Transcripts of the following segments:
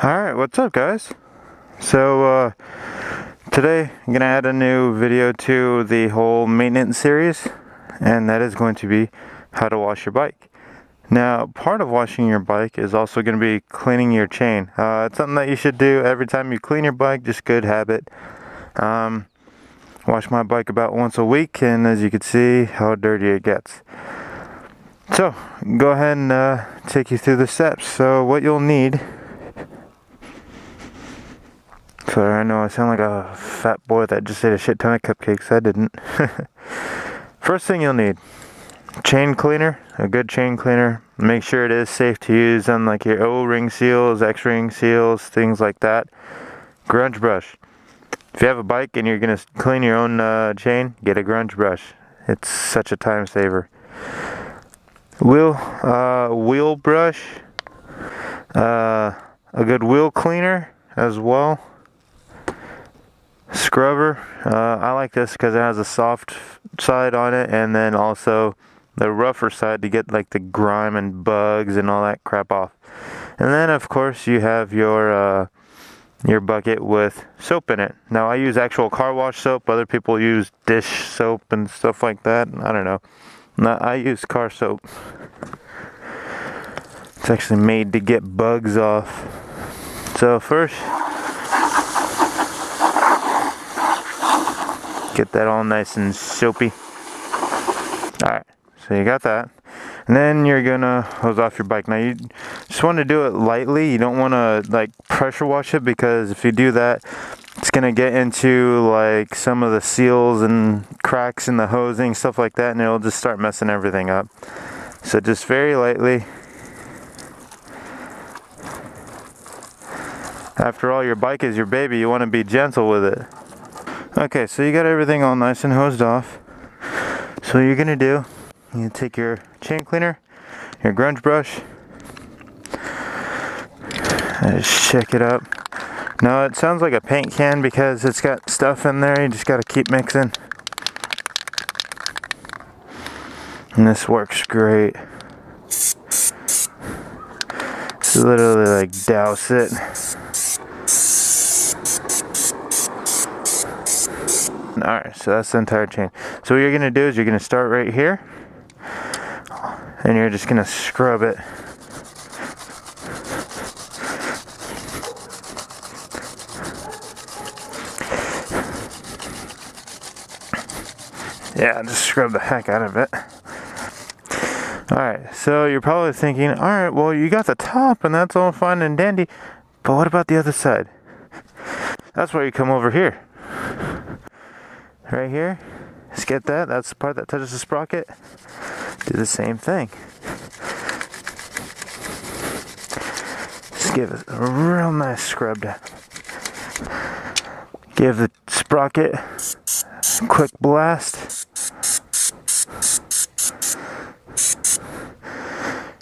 Alright, what's up guys? So today I'm gonna add a new video to the whole maintenance series, and that is going to be how to wash your bike. Now, part of washing your bike is also going to be cleaning your chain. It's something that you should do every time you clean your bike, just good habit. Wash my bike about once a week, and as you can see how dirty it gets. So, go ahead and take you through the steps. So what you'll need, sorry, I know I sound like a fat boy that just ate a shit ton of cupcakes. I didn't. First thing you'll need, chain cleaner, a good chain cleaner. Make sure it is safe to use on like your O-ring seals, X-ring seals, things like that. Grunge brush. If you have a bike and you're going to clean your own chain, get a grunge brush. It's such a time saver. Wheel brush, a good wheel cleaner as well. Scrubber, I like this because it has a soft side on it, and then also the rougher side to get like the grime and bugs and all that crap off. And then of course you have your bucket with soap in it. Now I use actual car wash soap. Other people use dish soap and stuff like that. I don't know. No, I use car soap. It's actually made to get bugs off. So first, get that all nice and soapy. Alright, so you got that. And then you're gonna hose off your bike. Now you just want to do it lightly. You don't want to like pressure wash it, because if you do that, it's gonna get into like some of the seals and cracks in the hosing, stuff like that, and it'll just start messing everything up. So just very lightly. After all, your bike is your baby. You want to be gentle with it. Okay, so you got everything all nice and hosed off. So what you're gonna do, you take your chain cleaner, your grunge brush, and just shake it up. Now it sounds like a paint can because it's got stuff in there. You just gotta keep mixing. And this works great. Just literally like douse it. Alright, so that's the entire chain. So what you're going to do is you're going to start right here, and you're just going to scrub it. Yeah, just scrub the heck out of it. Alright, so you're probably thinking, alright, well you got the top and that's all fine and dandy, but what about the other side? That's where you come over here. Right here, just get that. That's the part that touches the sprocket. Do the same thing. Just give it a real nice scrub down. Give the sprocket a quick blast.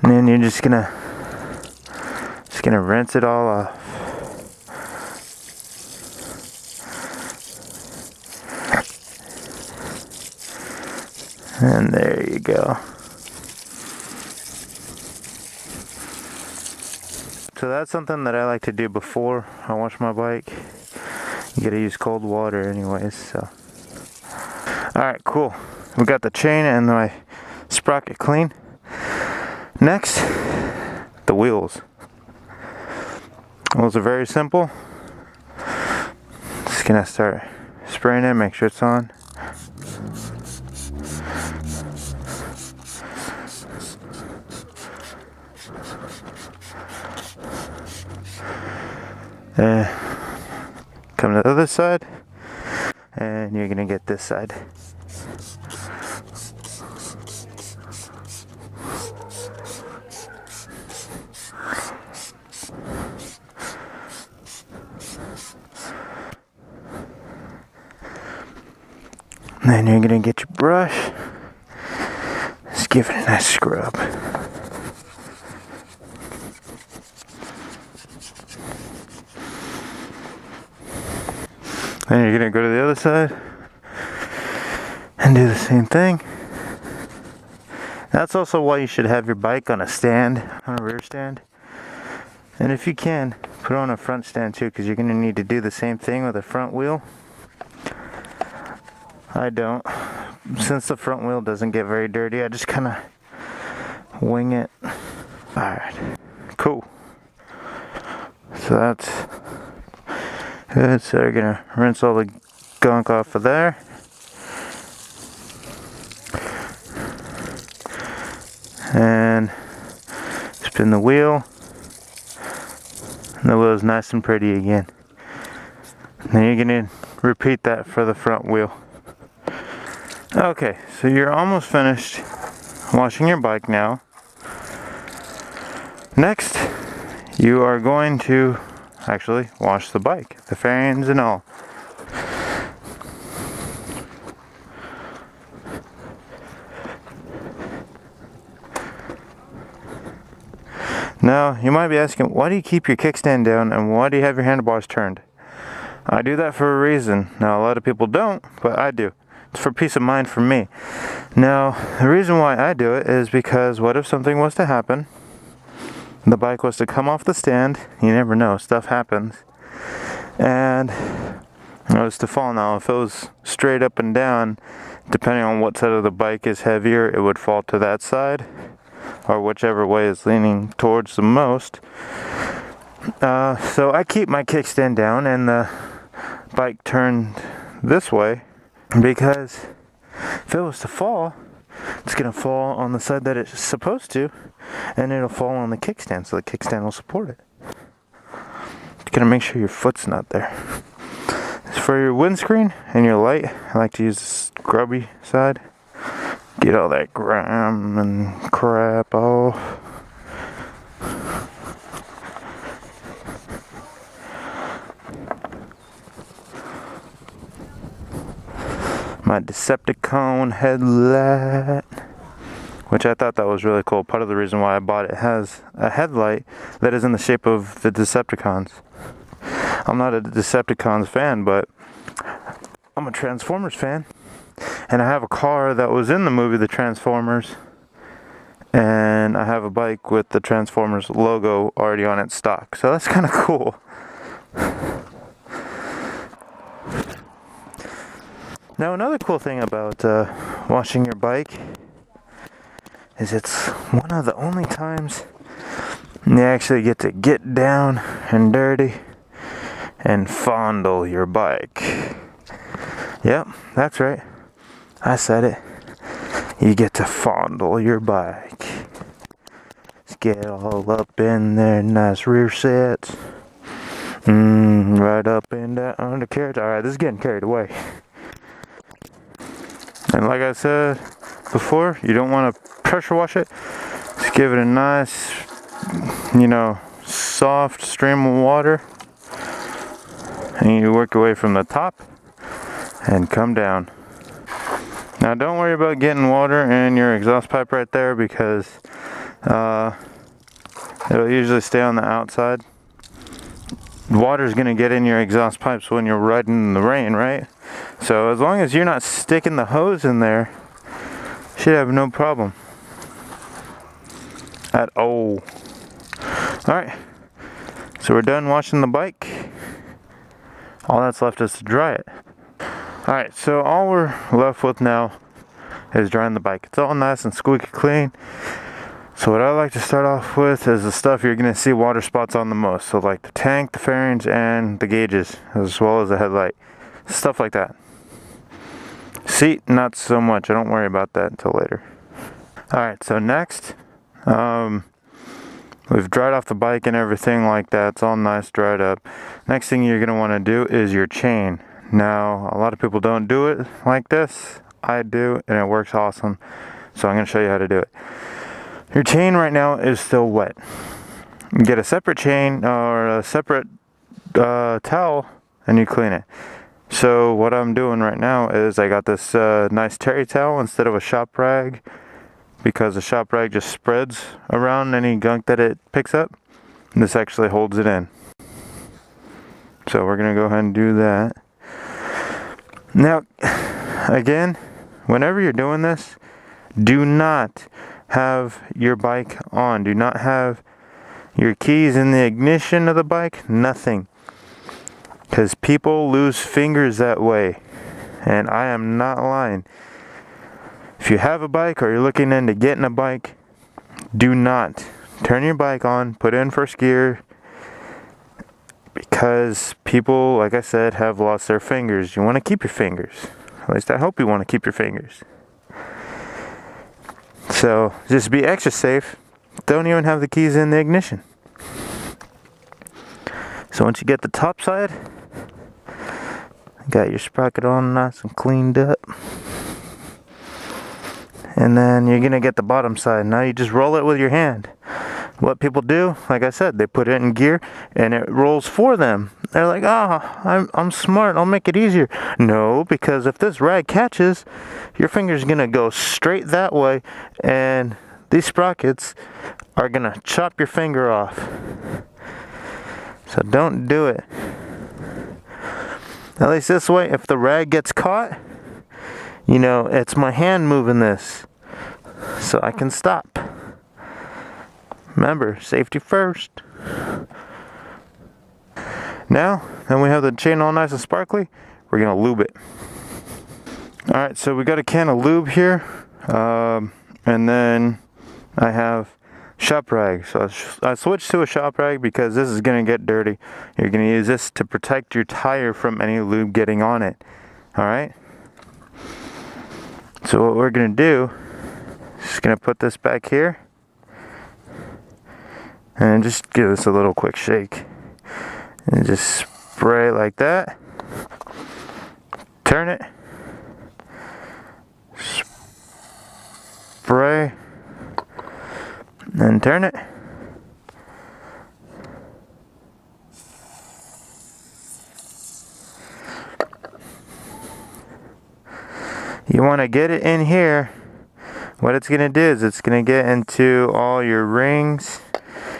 And then you're just gonna rinse it all off. And there you go. So that's something that I like to do before I wash my bike. You gotta use cold water anyways, so. Alright, cool. We got the chain and my sprocket clean. Next, the wheels. Wheels are very simple. Just gonna start spraying it, make sure it's on. Come to the other side, and you're gonna get this side. And then you're gonna get your brush, just give it a nice scrub. Then you're gonna go to the other side and do the same thing. That's also why you should have your bike on a stand, on a rear stand. And if you can, Put it on a front stand too, because you're going to need to do the same thing with the front wheel. I don't. Since the front wheel doesn't get very dirty, I just kind of wing it. Alright, cool. So that's good. So we're going to rinse all the gunk off of there. And spin the wheel. And the wheel is nice and pretty again. Then you're going to repeat that for the front wheel. Okay, so you're almost finished washing your bike now. Next, you are going to actually wash the bike, the fairings and all. Now, you might be asking, why do you keep your kickstand down and why do you have your handlebars turned? I do that for a reason. Now, a lot of people don't, but I do. It's for peace of mind for me. Now, the reason why I do it is because what if something was to happen? The bike was to come off the stand. You never know, stuff happens. And it was to fall. Now, if it was straight up and down, depending on what side of the bike is heavier, it would fall to that side, or whichever way is leaning towards the most. So I keep my kickstand down and the bike turned this way, because if it was to fall, it's going to fall on the side that it's supposed to, and it'll fall on the kickstand, so the kickstand will support it. You gotta make sure your foot's not there. As for your windscreen and your light, I like to use the scrubby side. Get all that grime and crap off. My Decepticon headlight, which I thought that was really cool. Part of the reason why I bought it has a headlight that is in the shape of the Decepticons. I'm not a Decepticons fan, but I'm a Transformers fan. And I have a car that was in the movie The Transformers. And I have a bike with the Transformers logo already on its stock. So that's kind of cool. Now, another cool thing about washing your bike is it's one of the only times you actually get to get down and dirty and fondle your bike. Yep, that's right. I said it. You get to fondle your bike. Let's get all up in there, nice rear sets. Right up in that undercarriage. Alright, this is getting carried away. And like I said before, you don't want to pressure wash it. Just give it a nice, soft stream of water. And you work your way from the top and come down. Now don't worry about getting water in your exhaust pipe right there, because it'll usually stay on the outside. Water's going to get in your exhaust pipes when you're riding in the rain, right? So as long as you're not sticking the hose in there, you should have no problem at all. Alright, so we're done washing the bike. All that's left is to dry it. Alright, so all we're left with now is drying the bike. It's all nice and squeaky clean. So what I like to start off with is the stuff you're going to see water spots on the most. So like the tank, the fairings, and the gauges, as well as the headlight. Stuff like that. Seat, not so much. I don't worry about that until later. Alright, so next, we've dried off the bike and everything like that. It's all nice, dried up. Next thing you're going to want to do is your chain. Now, a lot of people don't do it like this. I do, and it works awesome. So I'm going to show you how to do it. Your chain right now is still wet. You get a separate chain or a separate towel and you clean it. So what I'm doing right now is I got this nice terry towel instead of a shop rag, because the shop rag just spreads around any gunk that it picks up. And this actually holds it in. So we're going to go ahead and do that. Now, again, whenever you're doing this, do not have your bike on. Do not have your keys in the ignition of the bike, nothing. Because people lose fingers that way. And I am not lying. If you have a bike or you're looking into getting a bike, do not turn your bike on, put it in first gear, because people, like I said, have lost their fingers. You want to keep your fingers. At least I hope you want to keep your fingers. So just be extra safe. Don't even have the keys in the ignition. So once you get the top side, got your sprocket all nice and cleaned up, and then you're gonna get the bottom side. Now you just roll it with your hand. What people do, like I said, they put it in gear and it rolls for them. They're like, I'm smart, I'll make it easier. No, because if this rag catches, your finger's gonna go straight that way, and these sprockets are gonna chop your finger off. So don't do it. At least this way, if the rag gets caught, you know, it's my hand moving this, so I can stop. Remember, safety first. Now, then we have the chain all nice and sparkly, we're gonna lube it. Alright, so we got a can of lube here, and then I have shop rag. So I switched to a shop rag because this is gonna get dirty. You're gonna use this to protect your tire from any lube getting on it. Alright? So what we're gonna do is just gonna put this back here and just give this a little quick shake. And just spray it like that. Turn it. Spray. And turn it. You want to get it in here. What it's going to do is it's going to get into all your rings,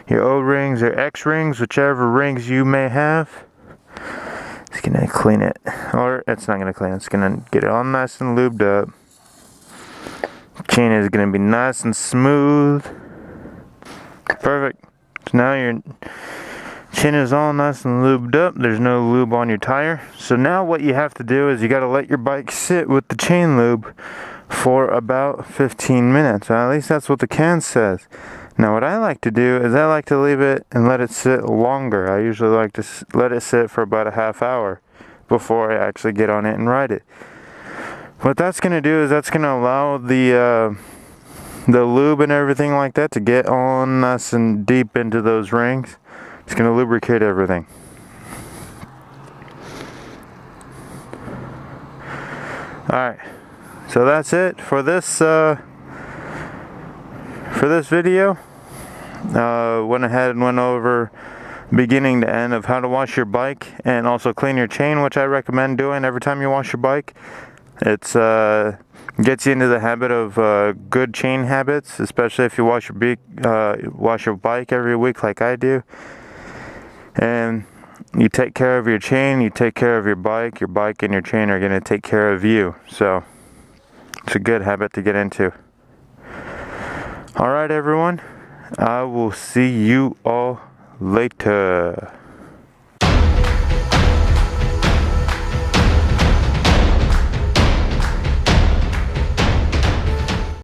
your O-rings or X-rings, whichever rings you may have. It's going to clean it. Or it's not going to clean it. It's going to get it all nice and lubed up. Chain is going to be nice and smooth. Perfect. So now your chain is all nice and lubed up. There's no lube on your tire. So now what you have to do is you got to let your bike sit with the chain lube for about 15 minutes. Or at least that's what the can says. Now what I like to do is I like to leave it and let it sit longer. I usually like to let it sit for about a half hour before I actually get on it and ride it. What that's going to do is that's going to allow the lube and everything like that to get on nice and deep into those rings. It's going to lubricate everything. Alright, so that's it for this video. Went ahead and went over beginning to end of how to wash your bike and also clean your chain, which I recommend doing every time you wash your bike. It's gets you into the habit of good chain habits, especially if you wash your bike every week like I do. And you take care of your chain, you take care of your bike and your chain are going to take care of you. So it's a good habit to get into. Alright everyone, I will see you all later.